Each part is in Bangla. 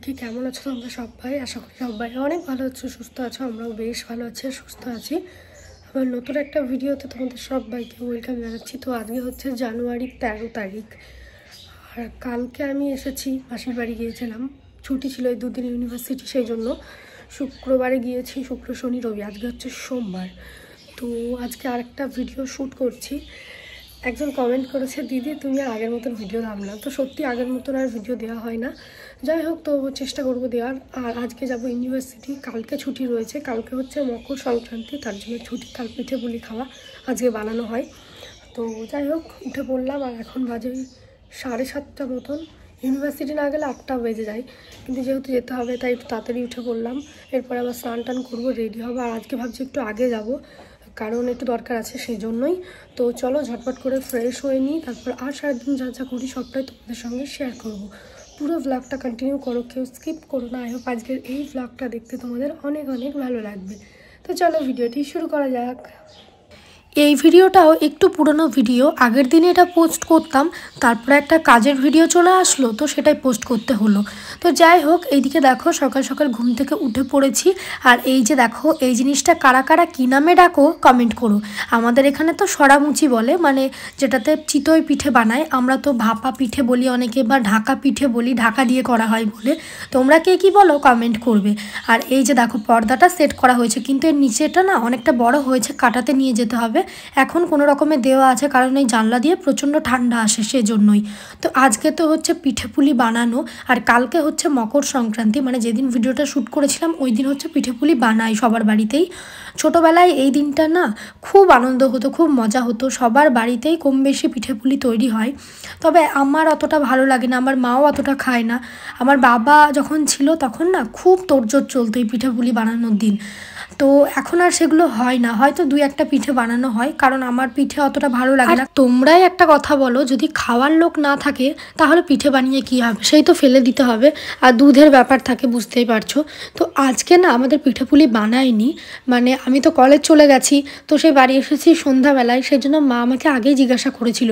কি কেমন আছো তোমরা সবাই? আশা করি সবাই অনেক ভালো আছো, সুস্থ আছো। আমরাও বেশ ভালো আছি, সুস্থ আছি। আমার নতুন একটা ভিডিওতে তোমাদের সবাইকে ওয়েলকাম জানাচ্ছি। তো আজকে হচ্ছে জানুয়ারি 13 তারিখ, আর কালকে আমি এসেছি, মাসির বাড়ি গিয়েছিলাম। ছুটি ছিল এই দুদিন ইউনিভার্সিটি, সেই জন্য শুক্রবারে গিয়েছি। শুক্র শনি রবি, আজকে হচ্ছে সোমবার। তো আজকে আরেকটা ভিডিও শ্যুট করছি। একজন কমেন্ট করেছে, দিদি তুমি আর আগের মতন ভিডিও দাও না। তো সত্যি আগের মতন আর ভিডিও দেওয়া হয় না। যাই হোক, তো চেষ্টা করবো দেওয়ার। আর আজকে যাব ইউনিভার্সিটি, কালকে ছুটি রয়েছে। কালকে হচ্ছে মকর সংক্রান্তি, তার জন্য ছুটি। কাল পিঠে পুলি খাওয়া আজকে বানানো হয়। তো যাই হোক, উঠে পড়লাম। আর এখন বাজে 7:30 মতন। ইউনিভার্সিটি না গেলে 8টা বেজে যায়, কিন্তু যেহেতু যেতে হবে তাই একটু তাড়াতাড়ি উঠে পড়লাম। এরপরে আবার স্নান টান করবো, রেডি হবো। আর আজকে ভাবছি একটু আগে যাব, কারণ একটু দরকার আছে, সেই জন্যই। তো চলো ঝটপট করে ফ্রেশ হয়ে নিই, তারপর আর সারাদিন যা যা করি সবটাই তোমাদের সঙ্গে শেয়ার করব। পুরো ব্লগটা কন্টিনিউ করো, কেউ স্কিপ করো না। আই হোপ আজকের এই ব্লগটা দেখতে তোমাদের অনেক অনেক ভালো লাগবে। তো চলো ভিডিওটি শুরু করা যাক। এই ভিডিওটাও একটু পুরনো ভিডিও, আগের দিনে এটা পোস্ট করতাম, তারপরে একটা কাজের ভিডিও চলে আসলো, তো সেটাই পোস্ট করতে হলো। তো যাই হোক, এইদিকে দেখো সকাল সকাল ঘুম থেকে উঠে পড়েছি। আর এই যে দেখো, এই জিনিসটা কারা কারা কী নামে ডাকো কমেন্ট করো। আমাদের এখানে তো সরামুচি বলে, মানে যেটাতে চিতই পিঠে বানায়। আমরা তো ভাপা পিঠে বলি অনেকে, বা ঢাকা পিঠে বলি, ঢাকা দিয়ে করা হয় বলে। তোমরা কে কী বলো কমেন্ট করবে। আর এই যে দেখো, পর্দাটা সেট করা হয়েছে, কিন্তু এর নিচেটা না অনেকটা বড় হয়েছে, কাটাতে নিয়ে যেতে হবে। এখন কোনো রকমের দেওয়া আছে, কারণ এই জানলা দিয়ে প্রচণ্ড ঠান্ডা আসে, সেজন্যই। তো আজকে তো হচ্ছে পিঠে পুলি বানানো, আর কালকে হচ্ছে মকর সংক্রান্তি, মানে যেদিন ভিডিওটা শ্যুট করেছিলাম ওই দিন হচ্ছে পিঠে পুলি বানাই সবার বাড়িতেই। ছোটোবেলায় এই দিনটা না খুব আনন্দ হতো, খুব মজা হতো। সবার বাড়িতেই কম বেশি পিঠে পুলি তৈরি হয়। তবে আমার অতটা ভালো লাগে না, আমার মাও অতটা খায় না। আমার বাবা যখন ছিল তখন না খুব তোড়জোড় চলতো এই পিঠে পুলি বানানোর দিন। তো এখন আর সেগুলো হয় না, হয়তো 2-1টা পিঠে বানানো হয়, কারণ আমার পিঠে অতটা ভালো লাগে না। তোমরাই একটা কথা বলো, যদি খাওয়ার লোক না থাকে তাহলে পিঠে বানিয়ে কী হবে, সেই তো ফেলে দিতে হবে। আর দুধের ব্যাপার থাকে, বুঝতেই পারছো। তো আজকে না আমাদের পিঠে পুলি বানায়নি, মানে আমি তো কলেজ চলে গেছি, তো সেই বাড়ি এসেছি সন্ধ্যাবেলায়। সেই জন্য মা আমাকে আগেই জিজ্ঞাসা করেছিল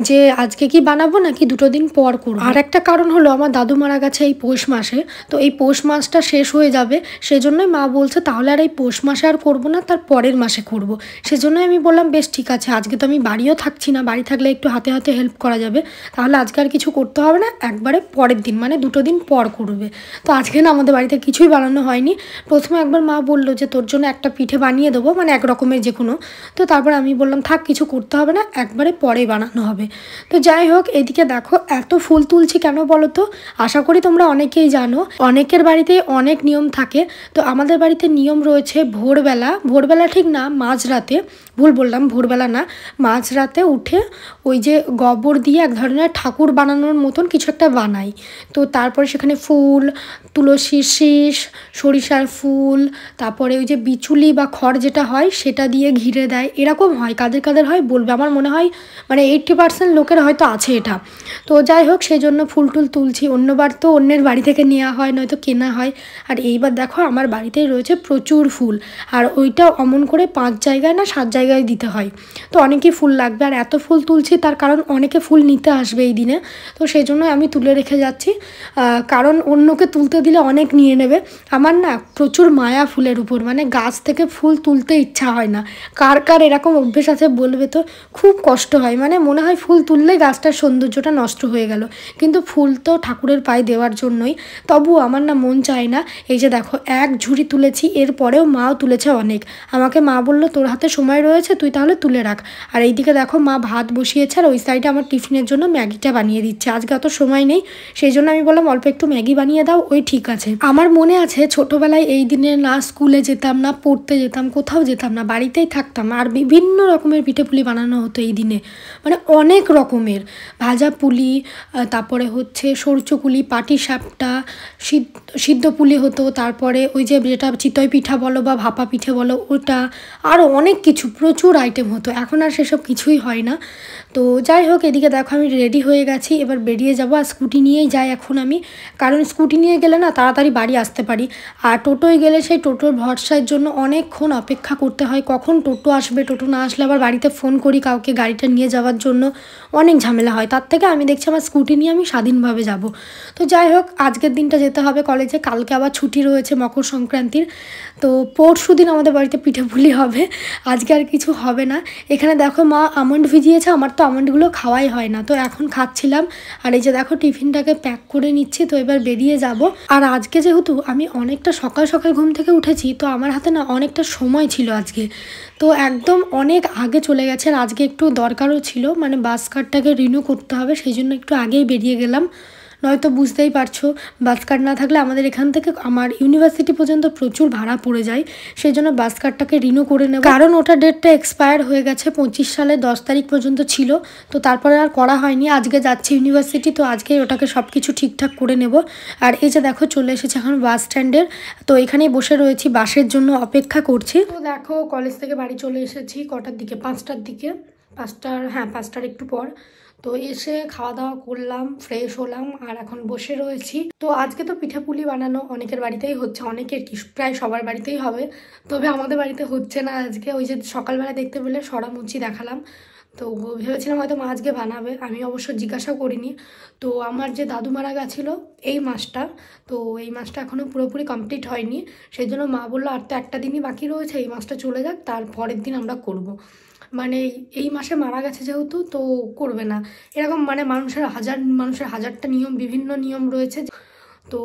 যে আজকে কি বানাবো নাকি 2 দিন পর করবো। আর একটা কারণ হলো, আমার দাদু মারা গেছে এই পৌষ মাসে, তো এই পৌষ মাসটা শেষ হয়ে যাবে, সেজন্যই মা বলছে তাহলে আর এই পৌষ মাসে আর করবো না, তার পরের মাসে করব। সেজন্যই আমি বললাম বেশ ঠিক আছে, আজকে তো আমি বাড়িও থাকছি না, বাড়ি থাকলে একটু হাতে হাতে হেল্প করা যাবে, তাহলে আজকে আর কিছু করতে হবে না, একবারে পরের দিন মানে 2 দিন পর করবে। তো আজকে না আমাদের বাড়িতে কিছুই বানানো হয়নি। প্রথমে একবার মা বললো যে তোর জন্য একটা পিঠে বানিয়ে দেবো, মানে এক রকমের যে কোনো। তো তারপর আমি বললাম থাক, কিছু করতে হবে না, একবারে পরে বানানো হবে। তো যাই হোক, এদিকে দেখো এত ফুল তুলছি কেন বলো তো? আশা করি তোমরা অনেকেই জানো, অনেকের বাড়িতে অনেক নিয়ম থাকে। তো আমাদের বাড়িতে নিয়ম রয়েছে, ভোরবেলা ঠিক না, মাঝরাতে, ভুল বললাম, ভোরবেলা না, মাঝরাতে উঠে ওই যে গোবর দিয়ে এক ধরনের ঠাকুর বানানোর মতন কিছু একটা বানাই। তো তারপরে সেখানে ফুল, তুলসীর শীষ, সরিষার ফুল, তারপরে ওই যে বিচুলি বা খড় যেটা হয় সেটা দিয়ে ঘিরে দেয়। এরকম হয়, কাদের কাদের হয় বলবে। আমার মনে হয় মানে 80% লোকের হয়তো আছে এটা। তো যাই হোক, সেই জন্য ফুল টুল তুলছি। অন্যবার তো অন্যের বাড়ি থেকে নেওয়া হয়, নয়তো কেনা হয়। আর এইবার দেখো আমার বাড়িতেই রয়েছে প্রচুর ফুল, আর ওইটা অমন করে 5 জায়গায় না 7 জায়গায় দিতে হয়। তো অনেকই ফুল লাগবে, আর এত ফুল তুলছি তার কারণ অনেকে ফুল নিতে আসবে এই দিনে। তো সেই জন্য আমি তুলে রেখে যাচ্ছি, কারণ অন্যকে তুলতে দিলে অনেক নিয়ে নেবে। আমার না প্রচুর মায়া ফুলের উপর, মানে গাছ থেকে ফুল তুলতে ইচ্ছা হয় না। কার কার এরকম অভ্যেস আছে বলবে তো। খুব কষ্ট হয়, মানে মনে হয় ফুল তুললেই গাছটার সৌন্দর্যটা নষ্ট হয়ে গেল। কিন্তু ফুল তো ঠাকুরের পায়ে দেওয়ার জন্যই, তবুও আমার না মন চায় না। এই যে দেখো 1 ঝুড়ি তুলেছি, এরপরেও মাও তুলেছে অনেক। আমাকে মা বললো তোর হাতে সময় রয়েছে, তুই তাহলে তুলে রাখ। আর এইদিকে দেখো মা ভাত বসিয়েছে, আর ওই সাইডে আমার টিফিনের জন্য ম্যাগিটা বানিয়ে দিচ্ছে। আজকে অত সময় নেই, সেই জন্য আমি বললাম অল্প একটু ম্যাগি বানিয়ে দাও, ওই ঠিক আছে। আমার মনে আছে ছোটোবেলায় এই দিনে না স্কুলে যেতাম, না পড়তে যেতাম, কোথাও যেতাম না, বাড়িতেই থাকতাম। আর বিভিন্ন রকমের পিঠে পুলি বানানো হতো এই দিনে, মানে অনেক রকমের। ভাজা পুলি, তারপরে হচ্ছে সরচুকুলি, পাটি সাপটা, সিদ্ধ পুলি হতো, তারপরে ওই যে যেটা চিতই পিঠা বলো বলো বা ভাপা পিঠে বলো, ওটা আরও অনেক কিছু প্রচুর আইটেম হতো। এখন আর সেসব কিছুই হয় না। তো যাই হোক, এদিকে দেখো আমি রেডি হয়ে গেছি, এবার বেরিয়ে যাবো। আর স্কুটি নিয়েই যাই এখন আমি, কারণ স্কুটি নিয়ে গেলে না তাড়াতাড়ি বাড়ি আসতে পারি। আর টোটোয় গেলে সেই টোটোর ভরসার জন্য অনেকক্ষণ অপেক্ষা করতে হয়, কখন টোটো আসবে, টোটো না আসলে আবার বাড়িতে ফোন করি কাউকে গাড়িটা নিয়ে যাওয়ার জন্য, অনেক ঝামেলা হয়। তার থেকে আমি দেখছি আমার স্কুটি নিয়ে আমি স্বাধীনভাবে যাব। তো যাই হোক, আজকের দিনটা যেতে হবে কলেজে, কালকে আবার ছুটি রয়েছে মকর সংক্রান্তির। তো পরশু দিন আমাদের বাড়িতে পিঠেপুলি হবে, আজকে আর কিছু হবে না। এখানে দেখো মা আমন্ড ভিজিয়েছে, আমার তো আমন্ডগুলো খাওয়াই হয় না, তো এখন খাচ্ছিলাম। আর এই যে দেখো টিফিনটাকে প্যাক করে নিচ্ছি, তো এবার বেরিয়ে যাব। আর আজকে যেহেতু আমি অনেকটা সকাল সকাল ঘুম থেকে উঠেছি, তো আমার হাতে না অনেকটা সময় ছিল আজকে, তো একদম অনেক আগে চলে গেছে। আর আজকে একটু দরকারও ছিল, মানে বাস কার্ডটাকে রিনিউ করতে হবে, সেই জন্য একটু আগেই বেরিয়ে গেলাম। নয়তো বুঝতেই পারছো, বাস কার্ড না থাকলে আমাদের এখান থেকে আমার ইউনিভার্সিটি পর্যন্ত প্রচুর ভাড়া পড়ে যায়। সেই জন্য বাস কার্ডটাকে রিনিউ করে নেব, কারণ ওটা ডেটটা এক্সপায়ার হয়ে গেছে, 25 সালে 10 তারিখ পর্যন্ত ছিল। তো তারপরে আর করা হয়নি, আজকে যাচ্ছি ইউনিভার্সিটি, তো আজকে ওটাকে সব কিছু ঠিকঠাক করে নেব। আর এই যে দেখো চলে এসেছে এখন বাস স্ট্যান্ডের, তো এখানেই বসে রয়েছি, বাসের জন্য অপেক্ষা করছি। তো দেখো কলেজ থেকে বাড়ি চলে এসেছি কটার দিকে, 5টার দিকে, 5টার একটু পর। তো এসে খাওয়া দাওয়া করলাম, ফ্রেশ হলাম, আর এখন বসে রয়েছি। তো আজকে তো পিঠাপুলি বানানো অনেকের বাড়িতেই হচ্ছে, অনেকের কি প্রায় সবার বাড়িতেই হবে, তবে আমাদের বাড়িতে হচ্ছে না আজকে। ওই যে সকালবেলা দেখতে পেলে সরামুচি দেখালাম, তো ভেবেছিলাম হয়তো মা আজকে বানাবে, আমি অবশ্য জিজ্ঞাসা করিনি। তো আমার যে দাদু মারা গেছিলো এই মাসটা, তো এই মাসটা এখনও পুরোপুরি কমপ্লিট হয়নি, সেই জন্য মা বললো আর তো একটা দিনই বাকি রয়েছে, এই মাসটা চলে যাক, তার পরের দিন আমরা করব। মানে এই মাসে মারা গেছে যেহেতু, তো করবে না এরকম, মানে মানুষের হাজারটা নিয়ম, বিভিন্ন নিয়ম রয়েছে। তো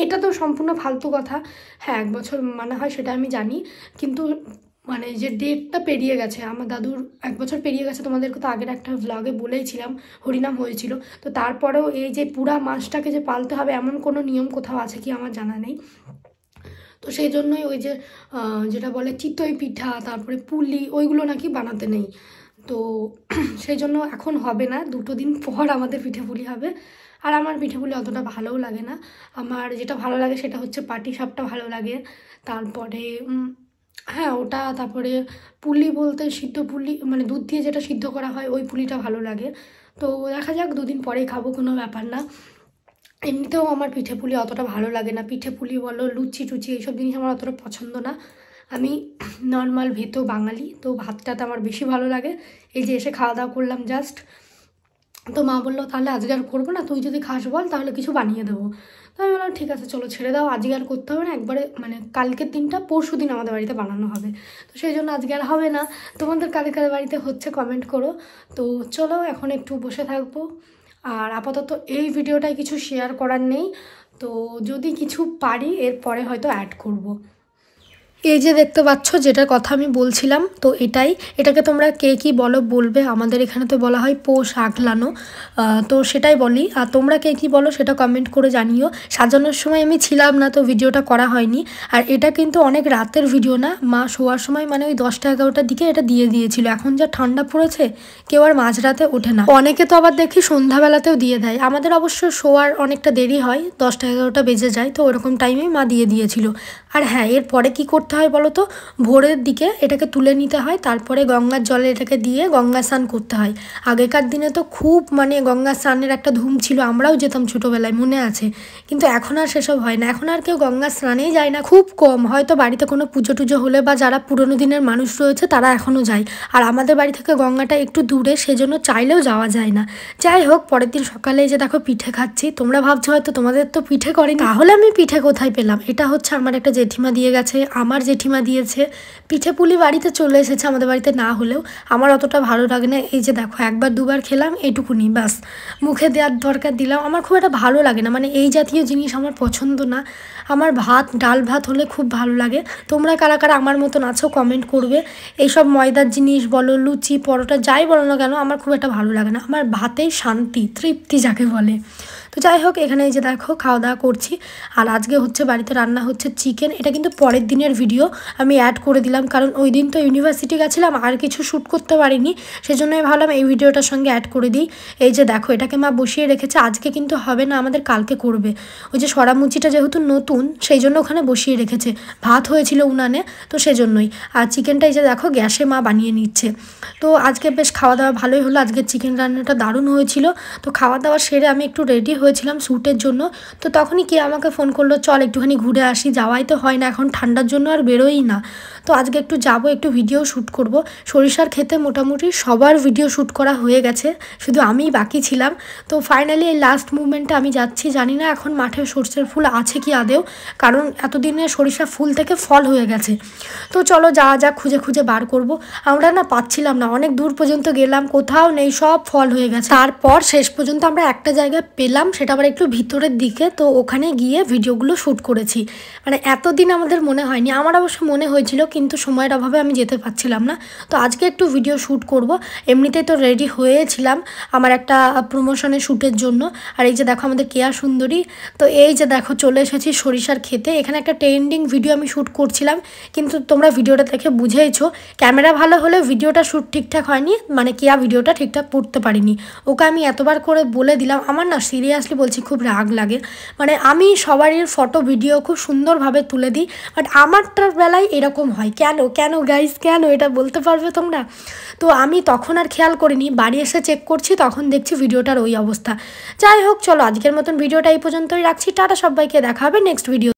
এটা তো সম্পূর্ণ ফালতু কথা। হ্যাঁ, 1 বছর মানা হয় সেটা আমি জানি, কিন্তু মানে যে ডেটটা পেরিয়ে গেছে, আমার দাদুর 1 বছর পেরিয়ে গেছে, তোমাদেরকে তো আগের একটা ভ্লগে বলেইছিলাম, হরিনাম হয়েছিল। তো তারপরেও এই যে পুরা মাসটাকে যে পালতে হবে এমন কোনো নিয়ম কোথাও আছে কি আমার জানা নেই। তো সেই জন্যই ওই যে যেটা বলে চিতই পিঠা, তারপরে পুলি, ওইগুলো নাকি বানাতে নেই। তো সেই জন্য এখন হবে না, 2 দিন পর আমাদের পিঠেপুলি হবে। আর আমার পিঠেপুলি অতটা ভালোও লাগে না, আমার যেটা ভালো লাগে সেটা হচ্ছে পাটিসাপটা ভালো লাগে, তারপরে হ্যাঁ ওটা, তারপরে পুলি বলতে সিদ্ধ পুলি, মানে দুধ দিয়ে যেটা সিদ্ধ করা হয় ওই পুলিটা ভালো লাগে। তো দেখা যাক, 2 দিন পরেই খাবো, কোনো ব্যাপার না। এমনিতেও আমার পিঠেপুলি অতটা ভালো লাগে না, পিঠেপুলি বলো লুচি টুচি এইসব জিনিস আমার অতটা পছন্দ না। আমি নর্মাল ভেতো বাঙালি, তো ভাতটাতে আমার বেশি ভালো লাগে। এই যে এসে খাওয়া দাওয়া করলাম জাস্ট, তো মা বললো তাহলে আজকে আর করবো না, তুই যদি খাস বল তাহলে কিছু বানিয়ে দেবো। তো আমি বললাম ঠিক আছে চলো ছেড়ে দাও, আজকে আর করতে হবে না, একবারে মানে কালকের দিনটা পরশু দিন আমাদের বাড়িতে বানানো হবে, তো সেই জন্য আজকে আর হবে না। তোমাদের কাদের কাদের বাড়িতে হচ্ছে কমেন্ট করো। তো চলো এখন একটু বসে থাকবো, আর আপাতত এই ভিডিওটায় কিছু শেয়ার করার নেই, তো যদি কিছু পারি এরপরে হয়তো অ্যাড করব। এই যে দেখতে পাচ্ছ যেটার কথা আমি বলছিলাম, তো এটাকে তোমরা কে কী বলো বলবে, আমাদের এখানে তো বলা হয় পৌষ আগলানো, তো সেটাই বলি। আর তোমরা কে কী বলো সেটা কমেন্ট করে জানিও। সাজানোর সময় আমি ছিলাম না, তো ভিডিওটা করা হয়নি। আর এটা কিন্তু অনেক রাতের ভিডিও না, মা শোয়ার সময় মানে ওই 10টা 11টার দিকে এটা দিয়ে দিয়েছিল। এখন যা ঠান্ডা পড়েছে কেউ আর মাঝরাতে ওঠে না, অনেকে তো আবার দেখি সন্ধ্যাবেলাতেও দিয়ে দেয়। আমাদের অবশ্য শোয়ার অনেকটা দেরি হয়, 10টা 11টা বেজে যায়, তো ওরকম টাইমেই মা দিয়ে দিয়েছিল। আর হ্যাঁ, এরপরে কী করতে হয় বলো তো, ভোরের দিকে এটাকে তুলে নিতে হয়, তারপরে গঙ্গার জলে এটাকে দিয়ে গঙ্গা স্নান করতে হয়। আগেকার দিনে তো খুব মানে গঙ্গা স্নানের একটা ধুম ছিল, আমরাও যেতাম ছোটোবেলায়, মনে আছে। কিন্তু এখন আর সেসব হয় না, এখন আর কেউ গঙ্গা স্নানেই যায় না, খুব কম, হয়তো বাড়িতে কোনো পুজো টুজো হলে বা যারা পুরোনো দিনের মানুষ রয়েছে তারা এখনও যায়। আর আমাদের বাড়ি থেকে গঙ্গাটা একটু দূরে, সেজন্য চাইলেও যাওয়া যায় না। যাই হোক, পরের দিন সকালে যে দেখো পিঠে খাচ্ছি, তোমরা ভাবছো হয়তো তোমাদের তো পিঠে করেনি, তাহলে আমি পিঠে কোথায় পেলাম। এটা হচ্ছে আমার একটা জেঠিমা দিয়ে গেছে, আমার জেঠিমা দিয়েছে। পিঠে পুলি বাড়িতে চলে এসেছে, আমাদের বাড়িতে না হলেও আমার অতটা ভালো লাগে না। এই যে দেখো 1বার 2বার খেলাম, এইটুকুনি ব্যাস, মুখে দেওয়ার দরকার দিলাম, আমার খুব একটা ভালো লাগে না, মানে এই জাতীয় জিনিস আমার পছন্দ না। আমার ভাত, ডাল ভাত হলে খুব ভালো লাগে। তোমরা কারা কারা আমার মতন আছো কমেন্ট করবে। এইসব ময়দার জিনিস বলো, লুচি পরোটা যাই বলো না কেন, আমার খুব একটা ভালো লাগে না। আমার ভাতেই শান্তি, তৃপ্তি যাকে বলে। তো যাই হোক, এখানে এই যে দেখো খাওয়া দাওয়া করছি। আর আজকে হচ্ছে বাড়িতে রান্না হচ্ছে চিকেন। এটা কিন্তু পরের দিনের ভিডিও আমি অ্যাড করে দিলাম, কারণ ওই দিন তো ইউনিভার্সিটি গেছিলাম, আর কিছু শ্যুট করতে পারিনি, সেজন্যই ভাবলাম এই ভিডিওটার সঙ্গে অ্যাড করে দিই। এই যে দেখো, এটাকে মা বসিয়ে রেখেছে, আজকে কিন্তু হবে না, আমাদের কালকে করবে। ওই যে সরামুচিটা যেহেতু নতুন, সেই জন্য ওখানে বসিয়ে রেখেছে। ভাত হয়েছিল উনানে, তো সেজন্যই। আর চিকেনটা এই যে দেখো গ্যাসে মা বানিয়ে নিচ্ছে। তো আজকে বেশ খাওয়া দাওয়া ভালোই হলো, আজকে চিকেন রান্নাটা দারুণ হয়েছিল। তো খাওয়া দাওয়া সেরে আমি একটু রেডি হয়েছিলাম শ্যুটের জন্য। তো তখনই কে আমাকে ফোন করলো, চল একটুখানি ঘুরে আসি। যাওয়াই তো হয় না, এখন ঠান্ডার জন্য আর বেরোই না। তো আজকে একটু যাবো, একটু ভিডিও শ্যুট করব। সরিষার ক্ষেতে মোটামুটি সবার ভিডিও শ্যুট করা হয়ে গেছে, শুধু আমিই বাকি ছিলাম। তো ফাইনালি এই লাস্ট মুভমেন্টে আমি যাচ্ছি। জানি না এখন মাঠে সরষের ফুল আছে কি আদেও, কারণ এতদিনে সরিষা ফুল থেকে ফল হয়ে গেছে। তো চলো যাওয়া যাক, খুঁজে খুঁজে বার করব। আমরা না পাচ্ছিলাম না, অনেক দূর পর্যন্ত গেলাম, কোথাও নেই, সব ফল হয়ে গেছে। তারপর শেষ পর্যন্ত আমরা একটা জায়গায় পেলাম, সেটা আবার একটু ভিতরের দিকে। তো ওখানে গিয়ে ভিডিওগুলো শ্যুট করেছি। মানে এতদিন আমাদের মনে হয়নি, আমার অবশ্য মনে হয়েছিল, কিন্তু সময়ের অভাবে আমি যেতে পারছিলাম না। তো আজকে একটু ভিডিও শ্যুট করব। এমনিতেই তো রেডি হয়েছিলাম আমার একটা প্রমোশনের শ্যুটের জন্য। আর এই যে দেখো আমাদের কেয়া সুন্দরী। তো এই যে দেখো চলে এসেছি সরিষার ক্ষেতে। এখানে একটা ট্রেন্ডিং ভিডিও আমি শ্যুট করছিলাম, কিন্তু তোমরা ভিডিওটা দেখে বুঝেইছো ক্যামেরা ভালো হলে ভিডিওটা শ্যুট ঠিকঠাক হয়নি, মানে কেয়া ভিডিওটা ঠিকঠাক করতে পারিনি। ওকে আমি এতবার করে বলে দিলাম। আমার না সিরিয়াসলি বলছি খুব রাগ লাগে, মানে আমি সবারই ফটো ভিডিও খুব সুন্দরভাবে তুলে দিই, বাট আমারটার বেলায় এরকম হয় কেন? কেন গাইস, কেন? এটা বলতে পারবে তোমরা? তো আমি তখন আর খেয়াল করিনি, বাড়ি এসে চেক করছি, তখন দেখছি ভিডিওটার ওই অবস্থা। যাই হোক, চলো আজকের মতন ভিডিওটা এই পর্যন্তই রাখছি। টাটা সবাইকে, দেখা হবে নেক্সট ভিডিও।